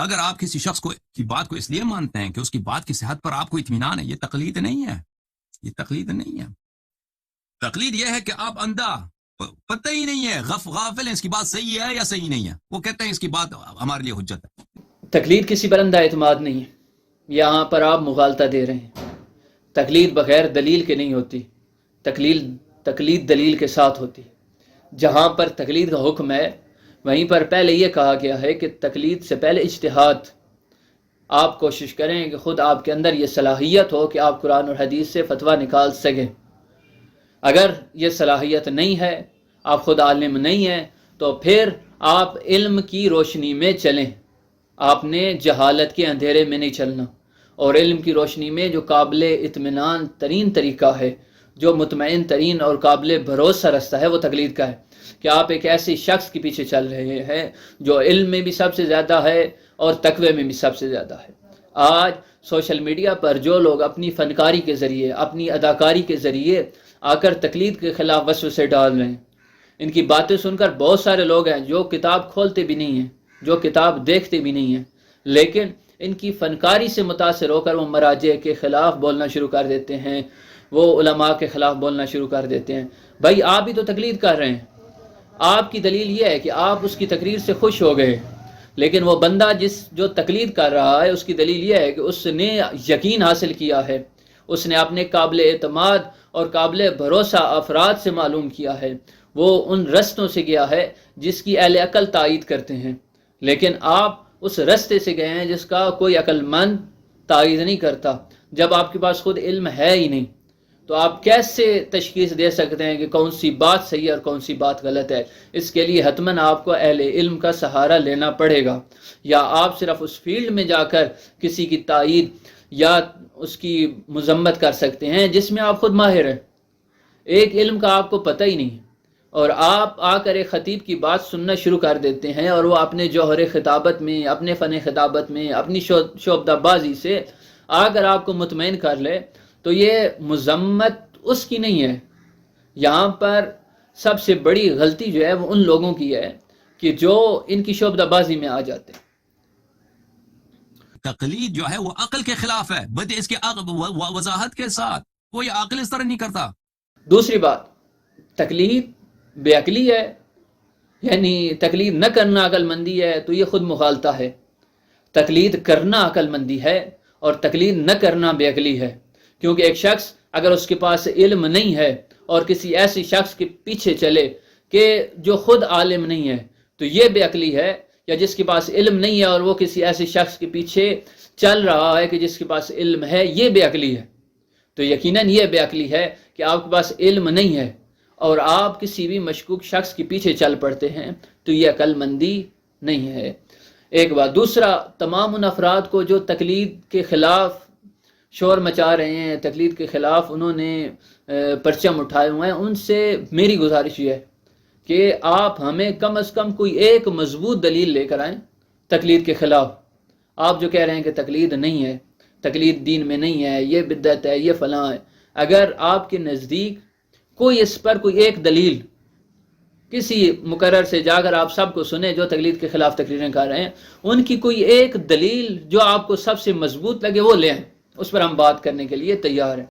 اگر آپ کسی شخص کی بات کو اس لیے مانتے ہیں کہ اس کی بات کی صحت پر آپ کو اطمینان ہے، یہ تقلید نہیں ہے، یہ تقلید نہیں ہے۔ تقلید یہ ہے کہ آپ اندھا، پتہ ہی نہیں ہے، غافل ہیں اس کی بات صحیح ہے یا صحیح نہیں ہے، وہ کہتے ہیں اس کی بات ہمارے لیے حجت ہے۔ تقلید کسی پر اندھا اعتماد نہیں ہے، یہاں پر آپ مغالطہ دے رہے ہیں۔ تقلید بغیر دلیل کے نہیں ہوتی، تقلید دلیل کے ساتھ ہوتی۔ جہاں پر تقلید کا حکم ہے وہیں پر پہلے یہ کہا گیا ہے کہ تقلید سے پہلے اجتہاد، آپ کوشش کریں کہ خود آپ کے اندر یہ صلاحیت ہو کہ آپ قرآن اور حدیث سے فتویٰ نکال سکیں۔ اگر یہ صلاحیت نہیں ہے، آپ خود عالم نہیں ہیں، تو پھر آپ علم کی روشنی میں چلیں۔ آپ نے جہالت کے اندھیرے میں نہیں چلنا، اور علم کی روشنی میں جو قابل اطمینان ترین طریقہ ہے، جو مطمئن ترین اور قابل بھروسہ رستہ ہے، وہ تقلید کا ہے کہ آپ ایک ایسے شخص کے پیچھے چل رہے ہیں جو علم میں بھی سب سے زیادہ ہے اور تقوی میں بھی سب سے زیادہ ہے۔ آج سوشل میڈیا پر جو لوگ اپنی فنکاری کے ذریعے، اپنی اداکاری کے ذریعے آ کر تقلید کے خلاف وسوسے ڈال رہے ہیں، ان کی باتیں سن کر بہت سارے لوگ ہیں جو کتاب کھولتے بھی نہیں ہیں، جو کتاب دیکھتے بھی نہیں ہیں، لیکن ان کی فنکاری سے متاثر ہو کر وہ مراجع کے خلاف بولنا شروع کر دیتے ہیں، وہ علماء کے خلاف بولنا شروع کر دیتے ہیں۔ بھائی آپ بھی تو تقلید کر رہے ہیں، آپ کی دلیل یہ ہے کہ آپ اس کی تقریر سے خوش ہو گئے، لیکن وہ بندہ جو تقلید کر رہا ہے اس کی دلیل یہ ہے کہ اس نے یقین حاصل کیا ہے، اس نے اپنے قابل اعتماد اور قابل بھروسہ افراد سے معلوم کیا ہے، وہ ان رستوں سے گیا ہے جس کی اہل عقل تائید کرتے ہیں، لیکن آپ اس رستے سے گئے ہیں جس کا کوئی عقل مند تائید نہیں کرتا۔ جب آپ کے پاس خود علم ہے ہی نہیں تو آپ کیسے تشخیص دے سکتے ہیں کہ کون سی بات صحیح ہے اور کون سی بات غلط ہے؟ اس کے لیے حتماً آپ کو اہل علم کا سہارا لینا پڑے گا، یا آپ صرف اس فیلڈ میں جا کر کسی کی تائید یا اس کی مذمت کر سکتے ہیں جس میں آپ خود ماہر ہیں۔ ایک علم کا آپ کو پتہ ہی نہیں، اور آپ آ کر ایک خطیب کی بات سننا شروع کر دیتے ہیں، اور وہ اپنے جوہر خطابت میں، اپنے فن خطابت میں، اپنی شعبدہ بازی سے اگر آپ کو مطمئن کر لے تو یہ مذمت اس کی نہیں ہے۔ یہاں پر سب سے بڑی غلطی جو ہے وہ ان لوگوں کی ہے کہ جو ان کی شعبدہ بازی میں آ جاتے ہیں۔ تقلید جو ہے وہ عقل کے خلاف ہے، بلکہ اس کی وضاحت کے ساتھ، کوئی عقل اس طرح نہیں کرتا۔ دوسری بات، تقلید بے عقلی ہے، یعنی تقلید نہ کرنا عقل مندی ہے، تو یہ خود مغالطہ ہے۔ تقلید کرنا عقل مندی ہے اور تقلید نہ کرنا بے عقلی ہے، کیونکہ ایک شخص اگر اس کے پاس علم نہیں ہے اور کسی ایسے شخص کے پیچھے چلے کہ جو خود عالم نہیں ہے تو یہ بے عقلی ہے، یا جس کے پاس علم نہیں ہے اور وہ کسی ایسے شخص کے پیچھے چل رہا ہے کہ جس کے پاس علم ہے، یہ بے عقلی ہے۔ تو یقیناً یہ بے عقلی ہے کہ آپ کے پاس علم نہیں ہے اور آپ کسی بھی مشکوک شخص کے پیچھے چل پڑتے ہیں، تو یہ عقل مندی نہیں ہے۔ ایک بات، دوسرا، تمام ان افراد کو جو تقلید کے خلاف شور مچا رہے ہیں، تقلید کے خلاف انہوں نے پرچم اٹھائے ہوئے ہیں، ان سے میری گزارش یہ ہے کہ آپ ہمیں کم از کم کوئی ایک مضبوط دلیل لے کر آئیں تقلید کے خلاف۔ آپ جو کہہ رہے ہیں کہ تقلید نہیں ہے، تقلید دین میں نہیں ہے، یہ بدعت ہے، یہ فلاں ہے، اگر آپ کے نزدیک کوئی اس پر کوئی ایک دلیل کسی مقرر سے جا کر آپ سب کو سنیں جو تقلید کے خلاف تقریریں کر رہے ہیں، ان کی کوئی ایک دلیل جو آپ کو سب سے مضبوط لگے وہ لیں، اس پر ہم بات کرنے کے لیے تیار ہیں۔